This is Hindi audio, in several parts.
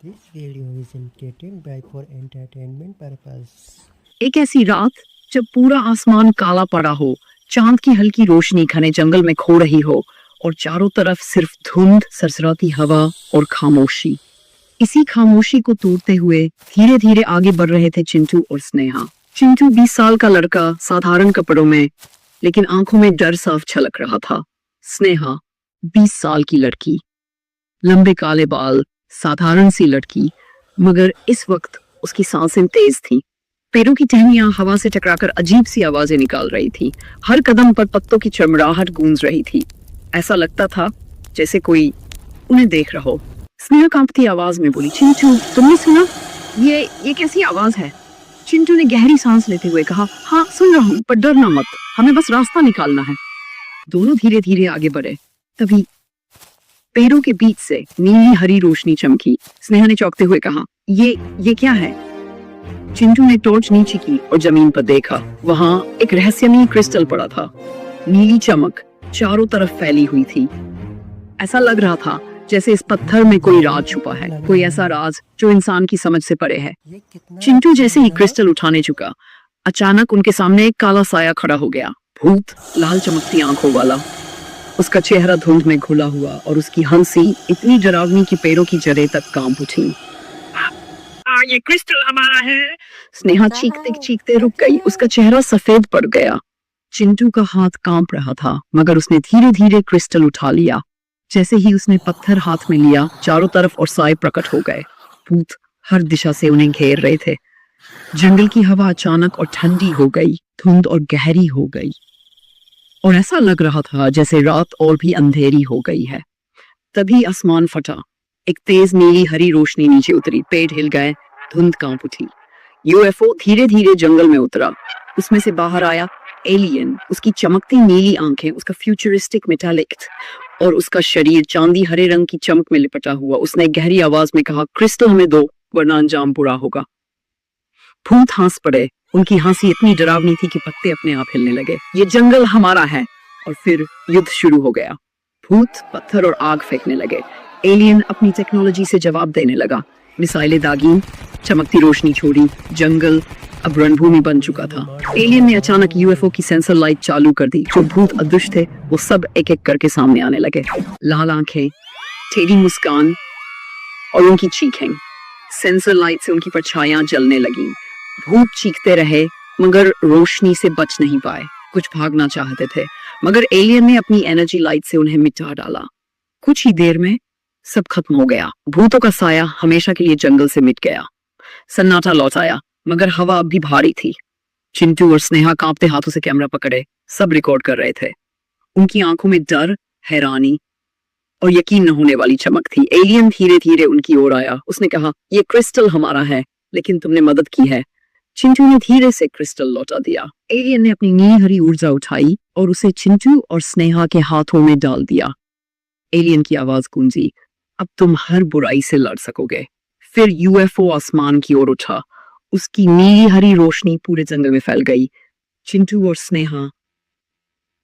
This video is entertained by for entertainment purpose. एक ऐसी रात जब पूरा आसमान काला पड़ा हो, चांद की हल्की रोशनी घने जंगल में खो रही हो और चारों तरफ सिर्फ धुंध, सरसराती हवा और खामोशी। इसी खामोशी को तोड़ते हुए धीरे धीरे आगे बढ़ रहे थे चिंटू और स्नेहा। चिंटू 20 साल का लड़का, साधारण कपड़ों में, लेकिन आंखों में डर साफ छलक रहा था। स्नेहा 20 साल की लड़की, लंबे काले बाल, साधारण सी लड़की, मगर इस वक्त उसकी सांसें तेज थीं। पैरों की टहनियां हवा से टकराकर अजीब सी आवाजें निकाल रही थी। हर कदम पर पत्तों की चरमराहट गूंज रही थी। ऐसा लगता था जैसे कोई उन्हें देख रहा हो। स्नेहा कांपती आवाज में बोली, चिंटू तुमने सुना? ये कैसी आवाज है? चिंटू ने गहरी सांस लेते हुए कहा, हाँ सुन रहा हूँ, पर डरना मत, हमें बस रास्ता निकालना है। दोनों धीरे धीरे आगे बढ़े। तभी पैरों के बीच से नीली हरी रोशनी चमकी। स्नेहा ने चौंकते हुए कहा, ये क्या है? चिंटू ने टॉर्च नीचे की और जमीन पर देखा। वहां एक रहस्यमयी क्रिस्टल पड़ा था। नीली चमक चारों तरफ फैली हुई थी। ऐसा लग रहा था जैसे इस पत्थर में कोई राज छुपा है, कोई ऐसा राज जो इंसान की समझ से परे है। चिंटू जैसे ही क्रिस्टल उठाने झुका, अचानक उनके सामने एक काला साया खड़ा हो गया। भूत, लाल चमकती आंखों वाला। उसका चेहरा धुंध में घुला हुआ और उसकी हंसी इतनी डरावनी कि पैरों की जड़ें तक कांप उठी। ये क्रिस्टल हमारा है। स्नेहा चीखते चीखते रुक गई। उसका चेहरा सफेद पड़ गया। चिंटू का हाथ कांप रहा था, मगर उसने धीरे धीरे क्रिस्टल उठा लिया। जैसे ही उसने पत्थर हाथ में लिया, चारों तरफ और साए प्रकट हो गए। भूत हर दिशा से उन्हें घेर रहे थे। जंगल की हवा अचानक और ठंडी हो गई, धुंध और गहरी हो गई, और ऐसा लग रहा था जैसे रात और भी अंधेरी हो गई है। तभी आसमान फटा। एक तेज नीली हरी रोशनी नीचे उतरी। पेड़ हिल गए, धुंध कांप उठी। यूएफओ धीरे धीरे जंगल में उतरा। उसमें से बाहर आया एलियन। उसकी चमकती नीली आंखें, उसका फ्यूचरिस्टिक मेटालिक और उसका शरीर चांदी हरे रंग की चमक में लिपटा हुआ। उसने गहरी आवाज में कहा, क्रिस्टल हमें दो, वरना अंजाम बुरा होगा। भूत हंस पड़े। उनकी हंसी इतनी डरावनी थी कि पत्ते अपने आप हिलने लगे। ये जंगल हमारा है। और फिर युद्ध शुरू हो गया। भूत पत्थर और आग फेंकने लगे। एलियन अपनी टेक्नोलॉजी से जवाब देने लगा। मिसाइलें दागी, चमकती रोशनी छोड़ी। जंगल अब रणभूमि बन चुका था। एलियन ने अचानक यूएफओ की सेंसर लाइट चालू कर दी। जो भूत अदृश्य थे वो सब एक एक करके सामने आने लगे। लाल आंखें, टेढ़ी मुस्कान और उनकी चीखें। सेंसर लाइट से उनकी परछाइयां जलने लगी। भूत चीखते रहे, मगर रोशनी से बच नहीं पाए। कुछ भागना चाहते थे, मगर एलियन ने अपनी एनर्जी लाइट से उन्हें मिटा डाला। कुछ ही देर में सब खत्म हो गया। भूतों का साया हमेशा के लिए जंगल से मिट गया। सन्नाटा लौट आया, मगर हवा अब भी भारी थी। चिंटू और स्नेहा कांपते हाथों से कैमरा पकड़े सब रिकॉर्ड कर रहे थे। उनकी आंखों में डर, हैरानी और यकीन न होने वाली चमक थी। एलियन धीरे धीरे उनकी ओर आया। उसने कहा, ये क्रिस्टल हमारा है, लेकिन तुमने मदद की है। चिंटू ने धीरे से क्रिस्टल लौटा दिया। एलियन ने अपनी नीली हरी ऊर्जा उठाई और उसे चिंटू और स्नेहा के हाथों में डाल दिया। एलियन की आवाज गूंजी, अब तुम हर बुराई से लड़ सकोगे। फिर यूएफओ आसमान की ओर उठा। उसकी नीली हरी रोशनी पूरे जंगल में फैल गई। चिंटू और स्नेहा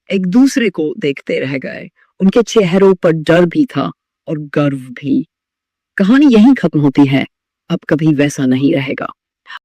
एक दूसरे को देखते रह गए। उनके चेहरों पर डर भी था और गर्व भी। कहानी यहीं खत्म होती है। अब कभी वैसा नहीं रहेगा।